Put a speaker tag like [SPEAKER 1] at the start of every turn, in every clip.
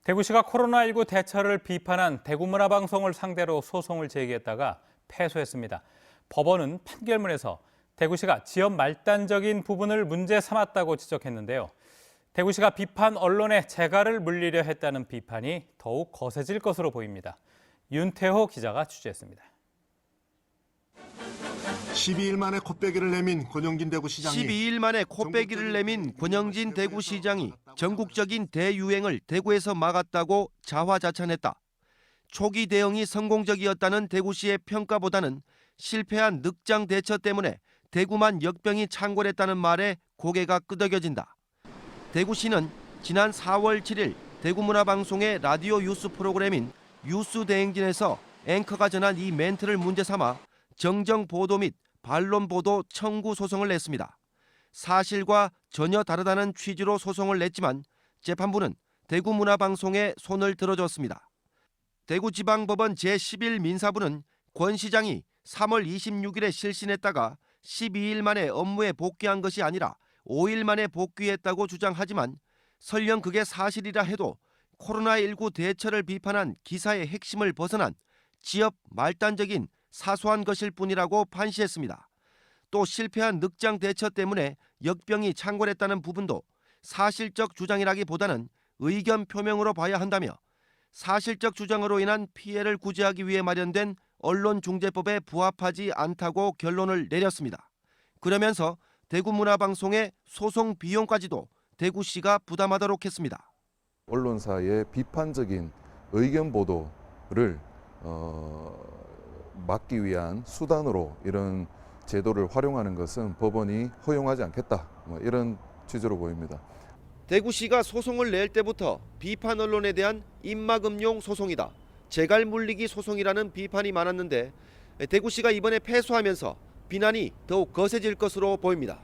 [SPEAKER 1] 대구시가 코로나19 대처를 비판한 대구문화방송을 상대로 소송을 제기했다가 패소했습니다. 법원은 판결문에서 대구시가 지역 말단적인 부분을 문제 삼았다고 지적했는데요. 대구시가 비판 언론의 재갈을 물리려 했다는 비판이 더욱 거세질 것으로 보입니다. 윤태호 기자가 취재했습니다.
[SPEAKER 2] 12일 만에 코빼기를 내민 권영진 대구시장이
[SPEAKER 3] 12일 만에 코빼기를 내민 권영진 대구시장이 전국적인 대유행을 대구에서 막았다고 자화자찬했다. 초기 대응이 성공적이었다는 대구시의 평가보다는 실패한 늑장 대처 때문에 대구만 역병이 창궐했다는 말에 고개가 끄덕여진다. 대구시는 지난 4월 7일 대구문화방송의 라디오 뉴스 프로그램인 뉴스대행진에서 앵커가 전한 이 멘트를 문제 삼아 정정 보도 및 반론 보도 청구 소송을 냈습니다. 사실과 전혀 다르다는 취지로 소송을 냈지만 재판부는 대구문화방송에 손을 들어줬습니다. 대구지방법원 제11 민사부는 권 시장이 3월 26일에 실신했다가 12일 만에 업무에 복귀한 것이 아니라 5일 만에 복귀했다고 주장하지만 설령 그게 사실이라 해도 코로나19 대처를 비판한 기사의 핵심을 벗어난 지역 말단적인 사소한 것일 뿐이라고 판시했습니다. 또 실패한 늑장 대처 때문에 역병이 창궐했다는 부분도 사실적 주장이라기보다는 의견 표명으로 봐야 한다며 사실적 주장으로 인한 피해를 구제하기 위해 마련된 언론중재법에 부합하지 않다고 결론을 내렸습니다. 그러면서 대구문화방송의 소송 비용까지도 대구시가 부담하도록 했습니다.
[SPEAKER 4] 언론사의 비판적인 의견 보도를 막기 위한 수단으로 이런 제도를 활용하는 것은 법원이 허용하지 않겠다, 이런 취지로 보입니다.
[SPEAKER 3] 대구시가 소송을 낼 때부터 비판 언론에 대한 입막음용 소송이다, 재갈 물리기 소송이라는 비판이 많았는데 대구시가 이번에 패소하면서 비난이 더욱 거세질 것으로 보입니다.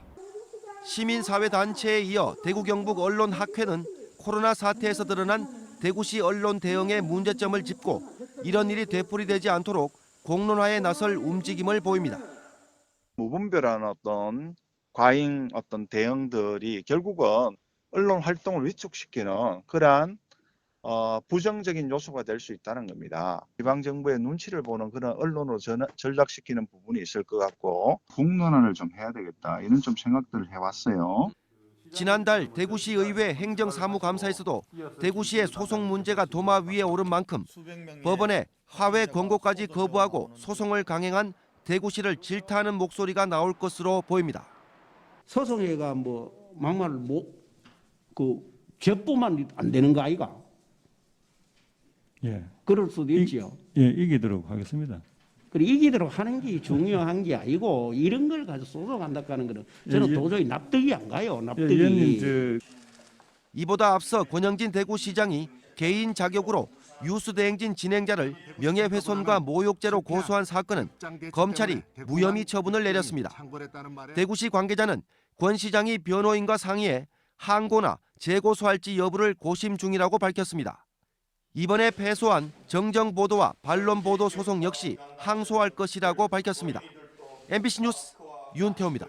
[SPEAKER 3] 시민사회단체에 이어 대구경북언론학회는 코로나 사태에서 드러난 대구시 언론 대응의 문제점을 짚고 이런 일이 되풀이되지 않도록 공론화에 나설 움직임을 보입니다.
[SPEAKER 5] 무분별한 어떤 과잉 대응들이 결국은 언론 활동을 위축시키는 그러한 부정적인 요소가 될 수 있다는 겁니다. 지방정부의 눈치를 보는 그런 언론으로 전락시키는 부분이 있을 것 같고 공론화를 좀 해야 되겠다, 이런 좀 생각들을 해왔어요.
[SPEAKER 3] 지난달 대구시 의회 행정사무감사에서도 대구시의 소송 문제가 도마 위에 오른 만큼 법원에 하회 권고까지 거부하고 소송을 강행한 대구시를 질타하는 목소리가 나올 것으로 보입니다.
[SPEAKER 6] 소송회가 막말 죄뿐만 안 되는 거 아이가?
[SPEAKER 7] 예.
[SPEAKER 6] 그럴 수도 있지요.
[SPEAKER 7] 이기도록 하겠습니다.
[SPEAKER 6] 그리고 이기도록 하는 게 중요한 게 아니고 이런 걸 가지고 소송한다고 하는 거는 저는 도저히 납득이 안 가요. 납득이.
[SPEAKER 3] 이보다 앞서 권영진 대구시장이 개인 자격으로 뉴스대행진 진행자를 명예훼손과 모욕죄로 고소한 사건은 검찰이 무혐의 처분을 내렸습니다. 대구시 관계자는 권 시장이 변호인과 상의해 항고나 재고소할지 여부를 고심 중이라고 밝혔습니다. 이번에 패소한 정정보도와 반론보도 소송 역시 항소할 것이라고 밝혔습니다. MBC 뉴스 윤태호입니다.